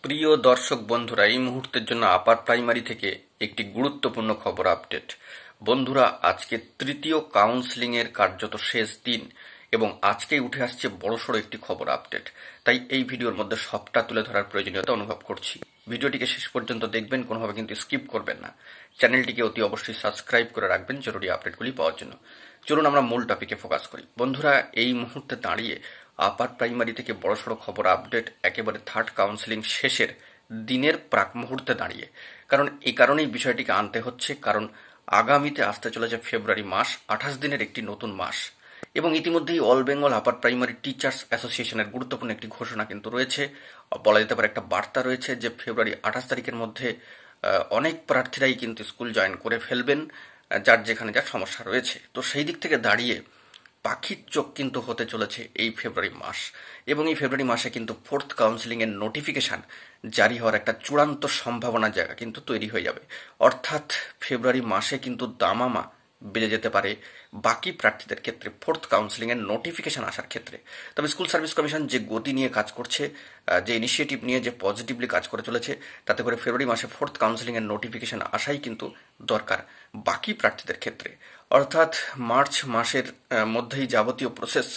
প্রিয় দর্শক বন্ধুরা, এই মুহূর্তের জন্য আপার প্রাইমারি থেকে একটি গুরুত্বপূর্ণ খবর আপডেট। বন্ধুরা, আজকে তৃতীয় কাউন্সেলিং এর কার্যত শেষ দিন এবং আজকেই উঠে আসছে বড়সড় একটি খবর আপডেট। তাই এই ভিডিওর মধ্যে সবটা তুলে ধরার প্রয়োজনীয়তা অনুভব করছি। ভিডিওটিকে শেষ পর্যন্ত দেখবেন, কোনোভাবে কিন্তু স্কিপ করবেন না। চ্যানেলটিকে অতি অবশ্যই সাবস্ক্রাইব করে রাখবেন জরুরি আপডেটগুলি পাওয়ার জন্য। চলুন আমরা মূল টপিকে ফোকাস করি। বন্ধুরা, এই মুহূর্তে দাঁড়িয়ে আপার প্রাইমারি থেকে বড়সড় খবর আপডেট একেবারে থার্ড কাউন্সেলিং শেষের দিনের প্রাক মুহূর্তে দাঁড়িয়ে। কারণ এই কারণেই বিষয়টিকে আনতে হচ্ছে, কারণ আগামীতে আসতে চলেছে ফেব্রুয়ারি মাস, 28 দিনের একটি নতুন মাস। এবং ইতিমধ্যেই all Bengal upper primary teachers অ্যাসোসিয়েশনের গুরুত্বপূর্ণ একটি ঘোষণা কিন্তু রয়েছে, বলা যেতে পারে একটা বার্তা রয়েছে যে ফেব্রুয়ারি 28 তারিখের মধ্যে অনেক প্রার্থীরাই কিন্তু স্কুল জয়েন করে ফেলবেন, যার যেখানে যা সমস্যা রয়েছে। তো সেই দিক থেকে দাঁড়িয়ে পাখির চোখ কিন্তু হতে চলেছে এই ফেব্রুয়ারি মাস। এবং এই ফেব্রুয়ারি মাসে কিন্তু ফোর্থ কাউন্সেলিং এর নোটিফিকেশন জারি হওয়ার একটা চূড়ান্ত সম্ভাবনার জায়গা কিন্তু তৈরি হয়ে যাবে। অর্থাৎ ফেব্রুয়ারি মাসে কিন্তু দামামা বেজে যেতে পারে বাকি প্রার্থীদের ক্ষেত্রে ফোর্থ কাউন্সেলিং এর নোটিফিকেশন আসার ক্ষেত্রে। তবে স্কুল সার্ভিস কমিশন যে গতি নিয়ে কাজ করছে, যে ইনিশিয়েটিভ নিয়ে যে পজিটিভলি কাজ করে চলেছে, তাতে করে ফেব্রুয়ারি মাসে ফোর্থ কাউন্সেলিং এর নোটিফিকেশন আসাই কিন্তু দরকার বাকি প্রার্থীদের ক্ষেত্রে। অর্থাৎ মার্চ মাসের মধ্যেই যাবতীয় প্রসেস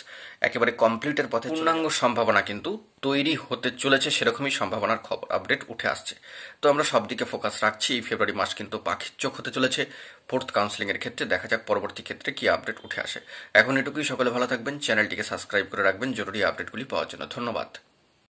একেবারে কমপ্লিটের পথে পূর্ণাঙ্গ সম্ভাবনা কিন্তু তৈরি হতে চলেছে, সেরকমই সম্ভাবনার খবর আপডেট উঠে আসছে। তো আমরা সব দিকে ফোকাস রাখছি। এই ফেব্রুয়ারি মাস কিন্তু পাখির চোখ হতে চলেছে ফোর্থ কাউন্সেলিং এর ক্ষেত্রে। দেখা যাক পরবর্তী ক্ষেত্রে কি আপডেট উঠে আসে। এখন এটুকুই, সকলে ভালো থাকবেন, চ্যানেলটিকে সাবস্ক্রাইব করে রাখবেন জরুরি আপডেটগুলি পাওয়ার জন্য। ধন্যবাদ।